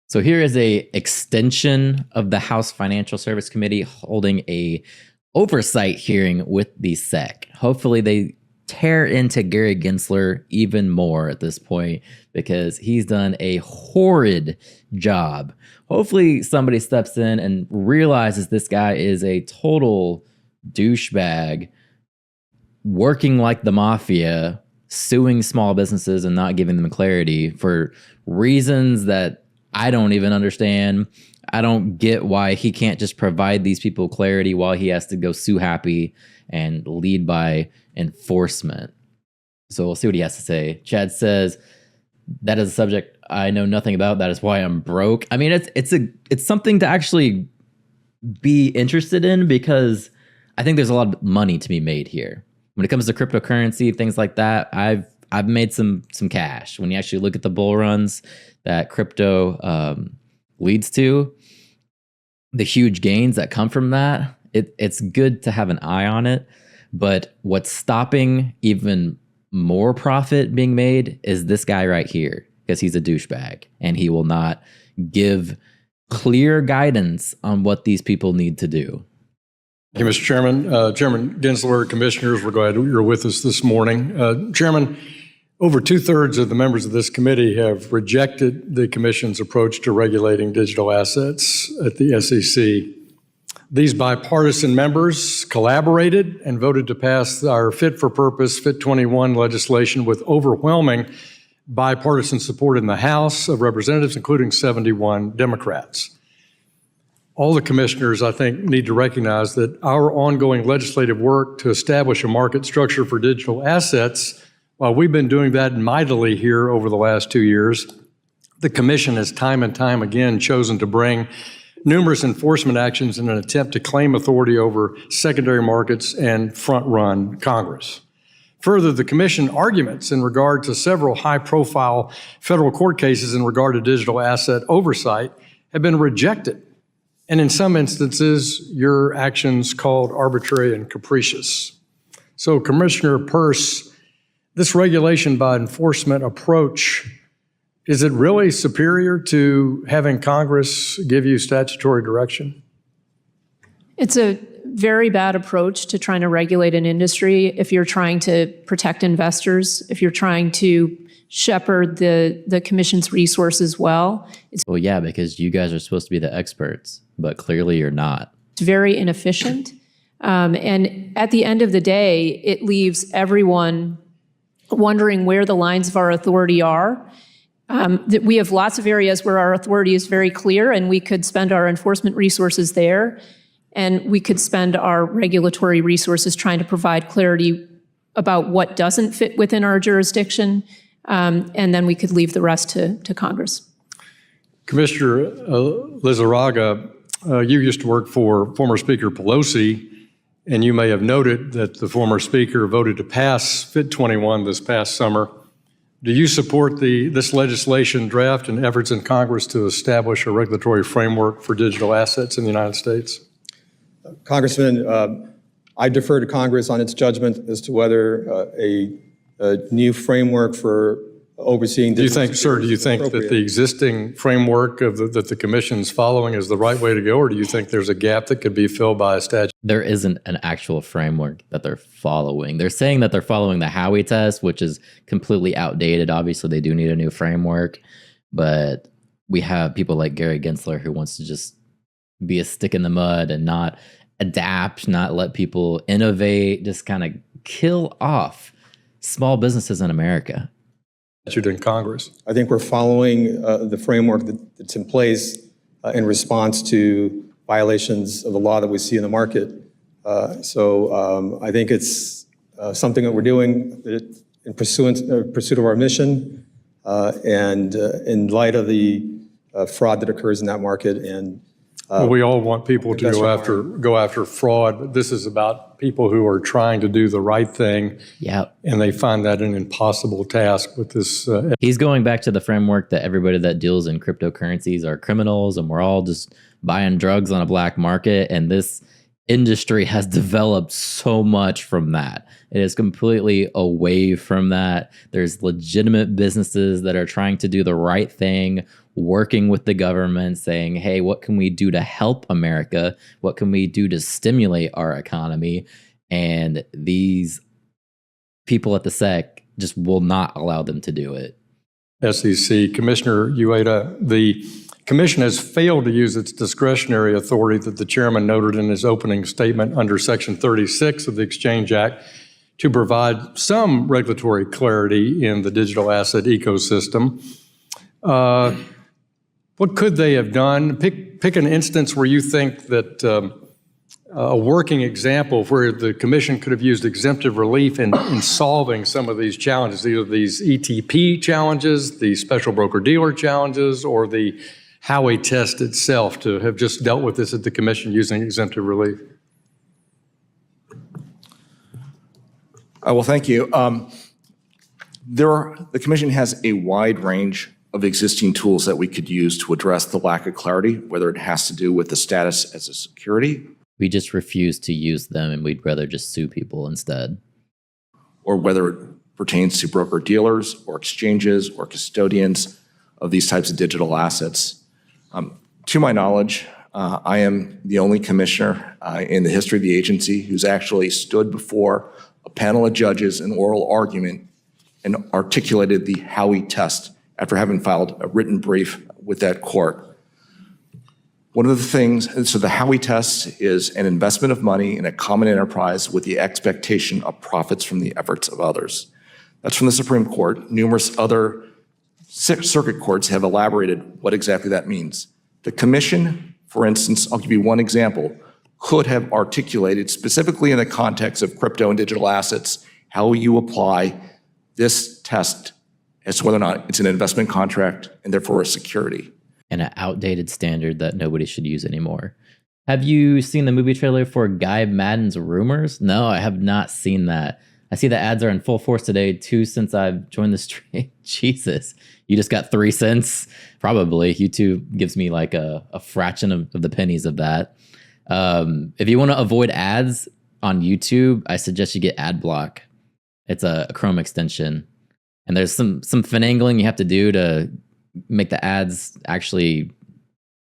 So here is a extension of the House Financial Service Committee holding a oversight hearing with the SEC. Hopefully they tear into Gary Gensler even more at this point because he's done a horrid job. Hopefully somebody steps in and realizes this guy is a total douchebag, working like the mafia, suing small businesses and not giving them clarity for reasons that I don't even understand. I don't get why he can't just provide these people clarity while he has to go sue Happy and lead by enforcement. So we'll see what he has to say. Chad says, that is a subject I know nothing about. That is why I'm broke. I mean, it's something to actually be interested in because I think there's a lot of money to be made here. When it comes to cryptocurrency, things like that, I've made some cash. When you actually look at the bull runs that crypto leads to, the huge gains that come from that, it's good to have an eye on it. But what's stopping even more profit being made is this guy right here, because he's a douchebag and he will not give clear guidance on what these people need to do. Thank you, Mr. Chairman. Chairman Gensler, Commissioners, we're glad you're with us this morning. Chairman, over 2/3 of the members of this committee have rejected the Commission's approach to regulating digital assets at the SEC. These bipartisan members collaborated and voted to pass our Fit for Purpose, Fit 21 legislation with overwhelming bipartisan support in the House of Representatives, including 71 Democrats. All the commissioners, I think, need to recognize that our ongoing legislative work to establish a market structure for digital assets, while we've been doing that mightily here over the last 2 years, the Commission has time and time again chosen to bring numerous enforcement actions in an attempt to claim authority over secondary markets and front-run Congress. Further, the Commission arguments in regard to several high-profile federal court cases in regard to digital asset oversight have been rejected, and in some instances, your actions called arbitrary and capricious. So, Commissioner Peirce, this regulation by enforcement approach, is it really superior to having Congress give you statutory direction? It's a very bad approach to trying to regulate an industry if you're trying to protect investors, if you're trying to shepherd the Commission's resources well. Well, yeah, because you guys are supposed to be the experts, but clearly you're not. It's very inefficient. And at the end of the day, it leaves everyone wondering where the lines of our authority are. That we have lots of areas where our authority is very clear, and we could spend our enforcement resources there, and we could spend our regulatory resources trying to provide clarity about what doesn't fit within our jurisdiction, and then we could leave the rest to Congress. Commissioner Lizarraga, you used to work for former Speaker Pelosi, and you may have noted that the former Speaker voted to pass Fit 21 this past summer. Do you support this legislation draft and efforts in Congress to establish a regulatory framework for digital assets in the United States? Congressman, I defer to Congress on its judgment as to whether a new framework for overseeing digital do you think that the existing framework that the Commission's following is the right way to go, or do you think there's a gap that could be filled by a statute? There isn't an actual framework that they're following. They're saying that they're following the Howey test, which is completely outdated. Obviously, they do need a new framework, but we have people like Gary Gensler who wants to just be a stick in the mud and not adapt, not let people innovate, just kind of kill off small businesses in America. In Congress. I think we're following the framework that's in place in response to violations of the law that we see in the market. So I think it's something that we're doing in pursuit of our mission and in light of the fraud that occurs in that market. And well, we all want people to go after fraud, but this is about people who are trying to do the right thing. Yeah, and they find that an impossible task with this. He's going back to the framework that everybody that deals in cryptocurrencies are criminals, and we're all just buying drugs on a black market. And this industry has developed so much from that. It is completely away from that. There's legitimate businesses that are trying to do the right thing, working with the government, saying, hey, what can we do to help America? What can we do to stimulate our economy? And these people at the SEC just will not allow them to do it. SEC. Commissioner Ueda, the Commission has failed to use its discretionary authority that the chairman noted in his opening statement under Section 36 of the Exchange Act to provide some regulatory clarity in the digital asset ecosystem. What could they have done? Pick an instance where you think that a working example where the Commission could have used exemptive relief in solving some of these challenges, either these ETP challenges, the special broker-dealer challenges, or the Howey test itself, to have just dealt with this at the Commission using exemptive relief. Well, thank you. The Commission has a wide range of existing tools that we could use to address the lack of clarity, whether it has to do with the status as a security. We just refuse to use them, and we'd rather just sue people instead. Or whether it pertains to broker-dealers or exchanges or custodians of these types of digital assets. To my knowledge, I am the only commissioner in the history of the agency who's actually stood before a panel of judges in oral argument and articulated the Howey test after having filed a written brief with that court. One of the things, so the Howey test is an investment of money in a common enterprise with the expectation of profits from the efforts of others. That's from the Supreme Court. Numerous other circuit courts have elaborated what exactly that means. The Commission, for instance, I'll give you one example, could have articulated specifically in the context of crypto and digital assets how you apply this test as to whether or not it's an investment contract and therefore a security. And an outdated standard that nobody should use anymore. Have you seen the movie trailer for Guy Madden's Rumors? No, I have not seen that. I see the ads are in full force today, too, since I've joined the stream. Jesus, you just got 3 cents? Probably. YouTube gives me like a fraction of the pennies of that. If you want to avoid ads on YouTube, I suggest you get ad block. It's a Chrome extension. And there's some finagling you have to do to make the ads actually,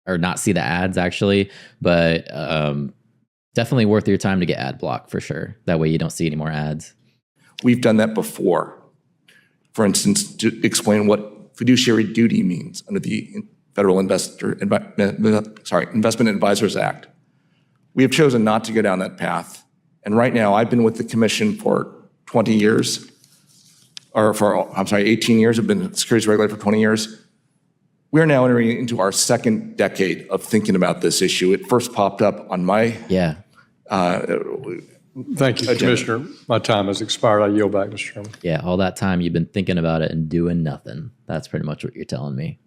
or not see the ads actually, but definitely worth your time to get ad block for sure. That way you don't see any more ads. We've done that before. For instance, to explain what fiduciary duty means under the Federal Investment Advisors Act. We have chosen not to go down that path. And right now, I've been with the Commission for 20 years, or for, 18 years. I've been a securities regulator for 20 years. We're now entering into our second decade of thinking about this issue. It first popped up on my Thank you, Commissioner. My time has expired. I yield back, Mr. Chairman. Yeah, all that time you've been thinking about it and doing nothing. That's pretty much what you're telling me.